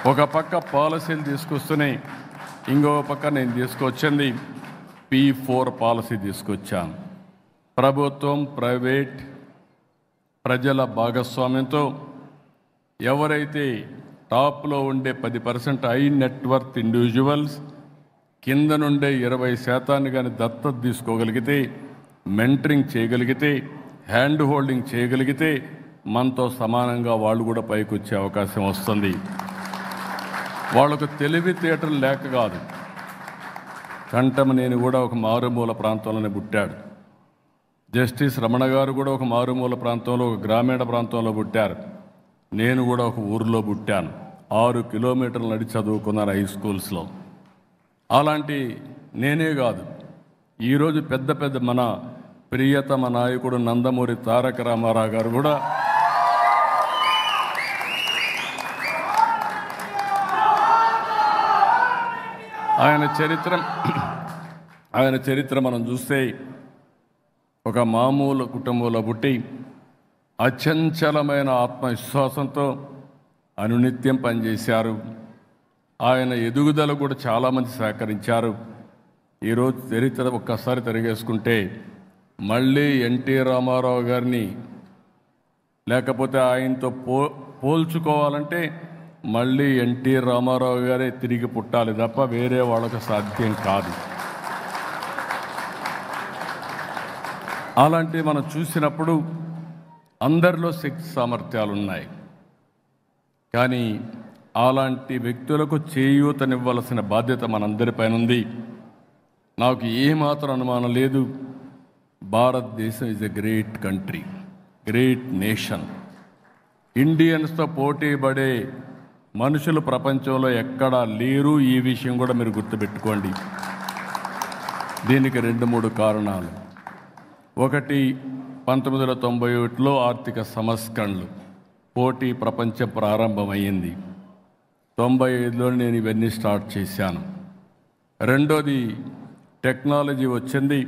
ఒక పక్క పాలసీలు తీసుకొస్తూనే ఇంకొక పక్క నేను తీసుకొచ్చింది P4 పాలసీ తీసుకొచ్చాను. ప్రభుత్వం, ప్రైవేట్, ప్రజల భాగస్వామ్యంతో ఎవరైతే టాప్లో ఉండే 10% హై నెట్వర్త్ ఇండివిజువల్స్ కింద నుండే 20% కానీ దత్తత తీసుకోగలిగితే, మెంటరింగ్ చేయగలిగితే, హ్యాండ్ హోల్డింగ్ చేయగలిగితే మనతో సమానంగా వాళ్ళు కూడా పైకి వచ్చే అవకాశం వస్తుంది. వాళ్ళకు తెలివితేటలు లేక కాదు. కంఠమనేని కూడా ఒక మారుమూల ప్రాంతంలోనే పుట్టాడు. జస్టిస్ రమణ గారు కూడా ఒక మారుమూల ప్రాంతంలో, ఒక గ్రామీణ ప్రాంతంలో పుట్టారు. నేను కూడా ఒక ఊరిలో పుట్టాను. 6 కిలోమీటర్లు నడిచి చదువుకున్నాను హై స్కూల్స్లో. అలాంటి నేనే కాదు, ఈరోజు పెద్ద పెద్ద మన ప్రియతమ నాయకుడు నందమూరి తారక రామారావు గారు కూడా ఆయన చరిత్ర మనం చూస్తే ఒక మామూలు కుటుంబంలో పుట్టి అచంచలమైన ఆత్మవిశ్వాసంతో అనునిత్యం పనిచేశారు. ఆయన ఎదుగుదల కూడా చాలామంది సహకరించారు. ఈరోజు చరిత్ర ఒక్కసారి తిరిగేసుకుంటే మళ్ళీ ఎన్టీ రామారావు గారిని లేకపోతే ఆయనతో పోల్చుకోవాలంటే మళ్ళీ ఎన్టీ రామారావు గారే తిరిగి పుట్టాలి తప్ప వేరే వాళ్ళకు సాధ్యం కాదు. అలాంటి మనం చూసినప్పుడు అందరిలో శక్తి సామర్థ్యాలు ఉన్నాయి. కానీ అలాంటి వ్యక్తులకు చేయూతనివ్వాల్సిన బాధ్యత మనందరిపైన ఉంది. నాకు ఏమాత్రం అనుమానం లేదు, Bharatadesam is a great country, great nation. ఇండియన్స్తో పోటీ పడే మనుషులు ప్రపంచంలో ఎక్కడా లేరు. ఈ విషయం కూడా మీరు గుర్తుపెట్టుకోండి. దీనికి 2-3 కారణాలు. ఒకటి, 1991లో ఆర్థిక సంస్కరణలు, పోటీ ప్రపంచం ప్రారంభమైంది. 95లో నేను ఇవన్నీ స్టార్ట్ చేశాను. రెండోది, టెక్నాలజీ వచ్చింది.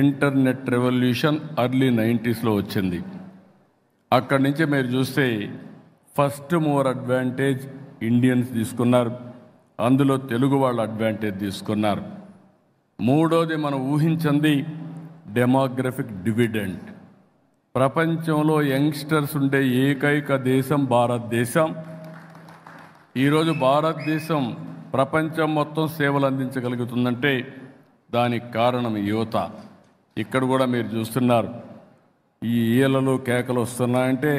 ఇంటర్నెట్ రెవల్యూషన్ ఎర్లీ 90స్లో వచ్చింది. అక్కడి నుంచి మీరు చూస్తే ఫస్ట్ మూవర్ అడ్వాంటేజ్ ఇండియన్స్ తీసుకున్నారు, అందులో తెలుగు వాళ్ళు అడ్వాంటేజ్ తీసుకున్నారు. మూడోది, మనం ఊహించింది డెమోగ్రఫిక్ డివిడెండ్. ప్రపంచంలో యంగ్స్టర్స్ ఉండే ఏకైక దేశం భారతదేశం. ఈరోజు భారతదేశం ప్రపంచం మొత్తం సేవలు అందించగలుగుతుందంటే దానికి కారణం యువత. ఇక్కడ కూడా మీరు చూస్తున్నారు, ఈ ఈలలు కేకలు వస్తున్నాయంటే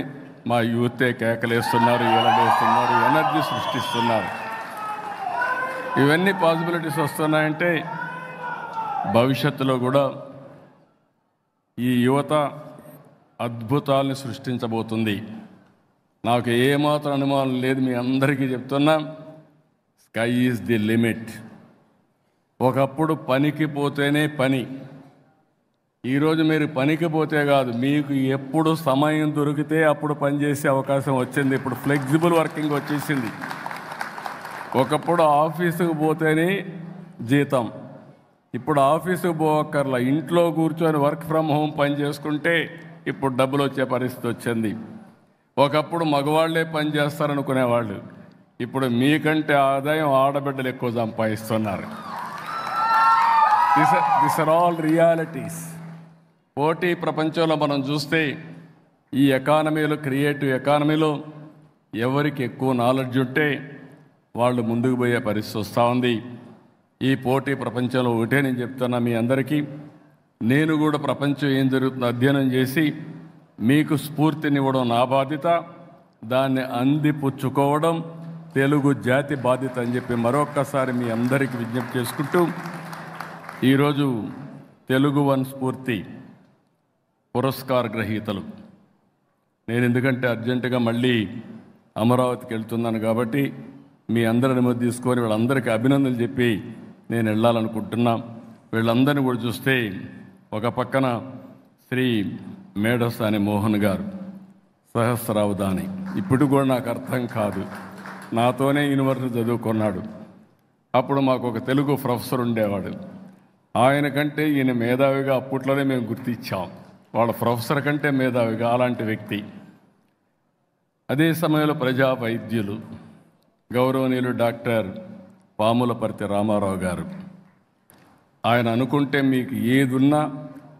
మా యూతే కేకలేస్తున్నారు, ఈలలు వేస్తున్నారు, ఎనర్జీ సృష్టిస్తున్నారు. ఇవన్నీ పాసిబిలిటీస్ వస్తున్నాయంటే భవిష్యత్తులో కూడా ఈ యువత అద్భుతాలను సృష్టించబోతుంది. నాకు ఏమాత్రం అనుమానం లేదు, మీ అందరికీ చెప్తున్నా, స్కై ఈజ్ ది లిమిట్. ఒకప్పుడు పనికి పోతేనే పని, ఈరోజు మీరు పనికి పోతే కాదు, మీకు ఎప్పుడు సమయం దొరికితే అప్పుడు పనిచేసే అవకాశం వచ్చింది. ఇప్పుడు ఫ్లెక్సిబుల్ వర్కింగ్ వచ్చేసింది. ఒకప్పుడు ఆఫీసుకు పోతేనే జీతం, ఇప్పుడు ఆఫీసుకు పోవక్కర్లా, ఇంట్లో కూర్చొని వర్క్ ఫ్రమ్ హోమ్ పని చేసుకుంటే ఇప్పుడు డబ్బులు వచ్చే పరిస్థితి వచ్చింది. ఒకప్పుడు మగవాళ్లే పని చేస్తారనుకునేవాళ్ళు, ఇప్పుడు మీకంటే ఆదాయం ఆడబిడ్డలు ఎక్కువ సంపాదిస్తున్నారు. This are all realities. పోటీ ప్రపంచంలో మనం చూస్తే ఈ ఎకానమీలో, క్రియేటివ్ ఎకానమీలో ఎవరికి ఎక్కువ నాలెడ్జ్ ఉంటే వాళ్ళు ముందుకు పోయే పరిస్థితి వస్తూ ఉంది. ఈ పోటీ ప్రపంచంలో ఒకటే నేను చెప్తున్నా మీ అందరికీ, నేను కూడా ప్రపంచం ఏం జరుగుతుందో అధ్యయనం చేసి మీకు స్ఫూర్తినివ్వడం నా బాధ్యత, దాన్ని అందిపుచ్చుకోవడం తెలుగు జాతి బాధ్యత అని చెప్పి మరొక్కసారి మీ అందరికీ విజ్ఞప్తి చేసుకుంటూ, ఈరోజు తెలుగు వన్ స్ఫూర్తి పురస్కార గ్రహీతలు, నేను ఎందుకంటే అర్జెంటుగా మళ్ళీ అమరావతికి వెళ్తున్నాను కాబట్టి మీ అందరి అనుమతి తీసుకొని వీళ్ళందరికీ అభినందనలు చెప్పి నేను వెళ్ళాలనుకుంటున్నా. వీళ్ళందరినీ కూడా చూస్తే ఒక పక్కన శ్రీ మేడసాని మోహన్ గారు, సహస్రావధాని, ఇప్పుడు కూడా నాకు అర్థం కాదు, నాతోనే యూనివర్సిటీ చదువుకున్నాడు. అప్పుడు మాకు ఒక తెలుగు ప్రొఫెసర్ ఉండేవాడు, ఆయన కంటే ఈయన మేధావిగా అప్పట్లోనే మేము గుర్తించాం, వాళ్ళ ప్రొఫెసర్ కంటే మేధావిగా. అలాంటి వ్యక్తి. అదే సమయంలో ప్రజా వైద్యులు గౌరవనీయులు డాక్టర్ పాములపర్తి రామారావు గారు. ఆయన అనుకుంటే మీకు ఏదున్నా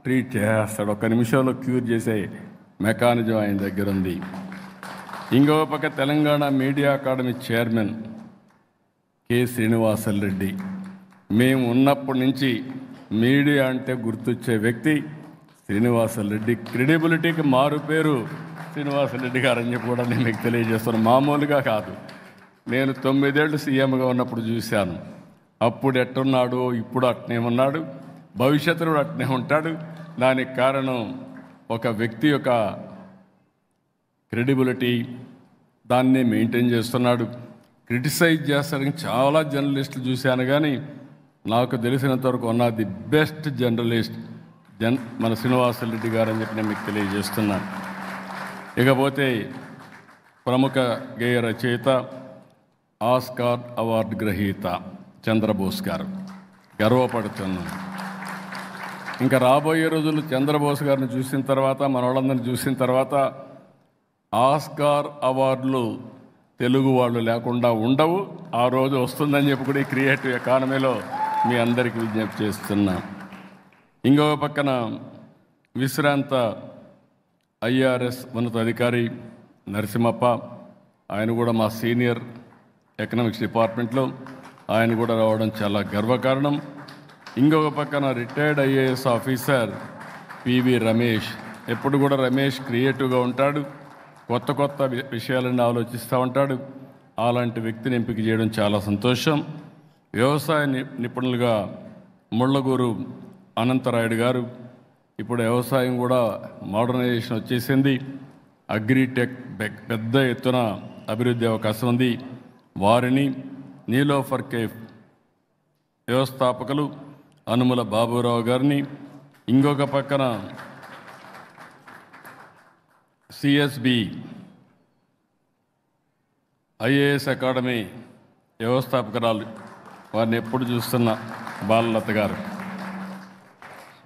ట్రీట్ చేస్తాడు, ఒక్క నిమిషంలో క్యూర్ చేసే మెకానిజం ఆయన దగ్గర ఉంది. ఇంకో పక్క Telangana media academy chairman K Srinivasa Reddy. మేము ఉన్నప్పటి నుంచి మీడియా అంటే గుర్తొచ్చే వ్యక్తి శ్రీనివాసరెడ్డి. క్రెడిబిలిటీకి మారు పేరు శ్రీనివాసరెడ్డి గారు అని చెప్పి కూడా నేను మీకు తెలియజేస్తున్నాను. మామూలుగా కాదు. నేను 9 ఏళ్ళు సీఎంగా ఉన్నప్పుడు చూశాను. అప్పుడు ఎట్టున్నాడు, ఇప్పుడు అట్నే ఉన్నాడు, భవిష్యత్తులో అట్నే ఉంటాడు. దానికి కారణం ఒక వ్యక్తి యొక్క క్రెడిబిలిటీ, దాన్ని మెయింటైన్ చేస్తున్నాడు. క్రిటిసైజ్ చేస్తాడని చాలా జర్నలిస్టులు చూశాను, కానీ నాకు తెలిసినంతవరకు ఉన్న ది బెస్ట్ జర్నలిస్ట్ మన శ్రీనివాసరెడ్డి గారు అని చెప్పి నేను మీకు తెలియజేస్తున్నాను. ఇకపోతే ప్రముఖ గేయ రచయిత, ఆస్కార్ అవార్డు గ్రహీత చంద్రబోస్ గారు, గర్వపడుతున్నాను. ఇంకా రాబోయే రోజులు చంద్రబోస్ గారిని చూసిన తర్వాత, మన వాళ్ళందరినీ చూసిన తర్వాత ఆస్కార్ అవార్డులు తెలుగు వాళ్ళు లేకుండా ఉండవు. ఆ రోజు వస్తుందని చెప్పి కూడా ఈ క్రియేటివ్ ఎకానమీలో మీ అందరికీ విజ్ఞప్తి చేస్తున్నా. ఇంకొక పక్కన విశ్రాంత IRS ఉన్నతాధికారి నరసింహప్ప, ఆయన కూడా మా సీనియర్ ఎకనామిక్స్ డిపార్ట్మెంట్లో ఆయన కూడా రావడం చాలా గర్వకారణం. ఇంకొక పక్కన retired IAS officer PV Ramesh. ఎప్పుడు కూడా రమేష్ క్రియేటివ్గా ఉంటాడు, కొత్త కొత్త విషయాలను ఆలోచిస్తూ ఉంటాడు. అలాంటి వ్యక్తిని ఎంపిక చేయడం చాలా సంతోషం. వ్యవసాయ నిపుణులుగా ముళ్ళగూరు అనంతరాయుడు గారు. ఇప్పుడు వ్యవసాయం కూడా మోడర్నైజేషన్ వచ్చేసింది, అగ్రిటెక్ పెద్ద ఎత్తున అభివృద్ధి అవకాశం ఉంది. వారిని నీలోఫర్ కేఫ్ వ్యవస్థాపకులు అనుముల బాబురావు గారిని, ఇంకొక పక్కన CSB IAS అకాడమీ వ్యవస్థాపకురాలు, వారిని ఎప్పుడు చూస్తున్న బాలలత గారు.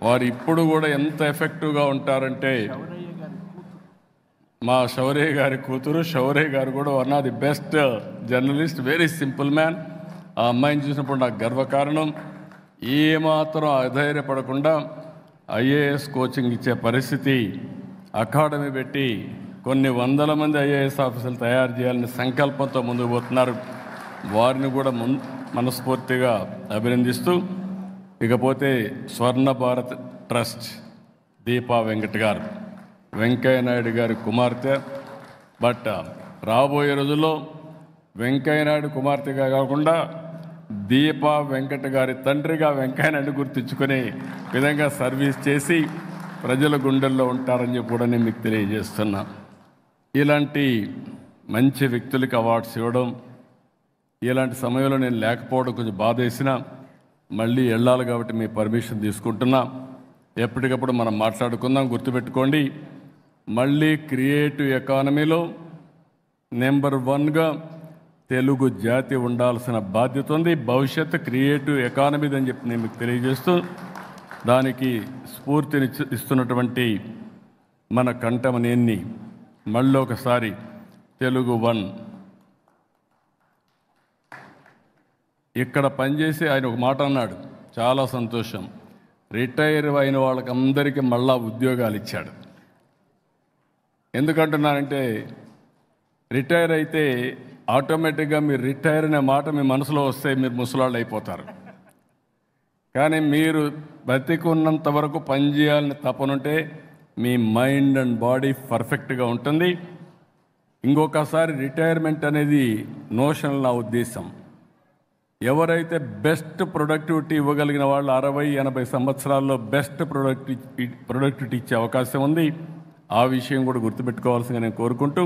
వారు ఇప్పుడు కూడా ఎంత ఎఫెక్టివ్గా ఉంటారంటే, మా శౌర్య గారి కూతురు శౌర్య గారు కూడా one of the best journalist, very simple man. ఆ అమ్మాయిని చూసినప్పుడు నాకు గర్వకారణం. ఏమాత్రం అధైర్యపడకుండా IAS కోచింగ్ ఇచ్చే పరిస్థితి, అకాడమీ పెట్టి కొన్ని వందల మంది IAS ఆఫీసర్లు తయారు చేయాలని సంకల్పంతో ముందుకు పోతున్నారు. వారిని కూడా మనస్ఫూర్తిగా అభినందిస్తూ, ఇకపోతే స్వర్ణ భారత్ ట్రస్ట్ దీపా వెంకట్ గారు, వెంకయ్య నాయుడు గారి కుమార్తె. బట్ రాబోయే రోజుల్లో వెంకయ్య నాయుడు కుమార్తెగా కాకుండా దీపా వెంకట గారి తండ్రిగా వెంకయ్య నాయుడు గుర్తించుకునే విధంగా సర్వీస్ చేసి ప్రజల గుండెల్లో ఉంటారని చెప్పి కూడా నేను మీకు తెలియజేస్తున్నా. ఇలాంటి మంచి వ్యక్తులకి అవార్డ్స్ ఇవ్వడం, ఇలాంటి సమయంలో నేను లేకపోవడం కొంచెం బాధేసిన, మళ్ళీ వెళ్ళాలి కాబట్టి మీ పర్మిషన్ తీసుకుంటున్నా. ఎప్పటికప్పుడు మనం మాట్లాడుకుందాం. గుర్తుపెట్టుకోండి, మళ్ళీ క్రియేటివ్ ఎకానమీలో నెంబర్ 1గా తెలుగు జాతి ఉండాల్సిన బాధ్యత ఉంది. భవిష్యత్తు క్రియేటివ్ ఎకానమీ అని చెప్పి నేను మీకు తెలియజేస్తూ, దానికి స్ఫూర్తిని ఇస్తున్నటువంటి మన కంఠమనేని మళ్ళీ ఒకసారి తెలుగు 1 ఇక్కడ పనిచేసి ఆయన ఒక మాట అన్నాడు, చాలా సంతోషం. రిటైర్ అయిన వాళ్ళకి అందరికీ మళ్ళా ఉద్యోగాలు ఇచ్చాడు. ఎందుకంటున్నానంటే, రిటైర్ అయితే ఆటోమేటిక్గా మీరు రిటైర్ అనే మాట మీ మనసులో వస్తే మీరు ముసలాళ్ళు అయిపోతారు. కానీ మీరు బతికున్నంత వరకు పనిచేయాలని తపనుంటే మీ మైండ్ అండ్ బాడీ పర్ఫెక్ట్గా ఉంటుంది. ఇంకొకసారి రిటైర్మెంట్ అనేది నోషన్, నా ఉద్దేశం. ఎవరైతే బెస్ట్ ప్రొడక్టివిటీ ఇవ్వగలిగిన వాళ్ళు 60-80 సంవత్సరాల్లో బెస్ట్ ప్రొడక్టివిటీ ఇచ్చే అవకాశం ఉంది. ఆ విషయం కూడా గుర్తుపెట్టుకోవాల్సిందిగా నేను కోరుకుంటూ,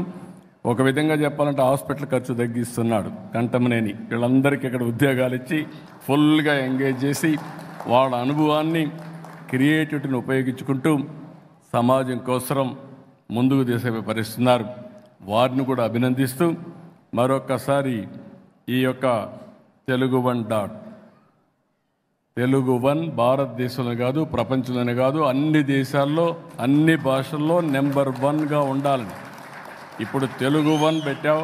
ఒక విధంగా చెప్పాలంటే హాస్పిటల్ ఖర్చు తగ్గిస్తున్నాడు కంఠమనేని. వీళ్ళందరికీ ఇక్కడ ఉద్యోగాలు ఇచ్చి ఫుల్గా ఎంగేజ్ చేసి వాళ్ళ అనుభవాన్ని, క్రియేటివిటీని ఉపయోగించుకుంటూ సమాజం కోసం ముందుకు తీసుకువస్తున్నారు. వారిని కూడా అభినందిస్తూ, మరొక్కసారి ఈ యొక్క తెలుగు 1 భారతదేశంలో కాదు, ప్రపంచంలోనే కాదు, అన్ని దేశాల్లో అన్ని భాషల్లో నెంబర్ 1గా ఉండాలని. ఇప్పుడు తెలుగు 1 పెట్టావు,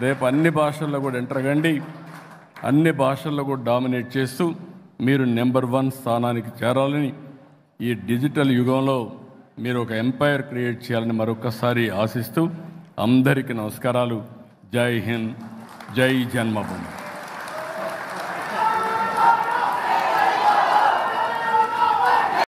రేపు అన్ని భాషల్లో కూడా ఎంటర్ కండి, అన్ని భాషల్లో కూడా డామినేట్ చేస్తూ మీరు నెంబర్ 1 స్థానానికి చేరాలని, ఈ డిజిటల్ యుగంలో మీరు ఒక ఎంపైర్ క్రియేట్ చేయాలని మరొకసారి ఆశిస్తూ అందరికీ నమస్కారాలు. జై హింద్, జై జన్మభూమి.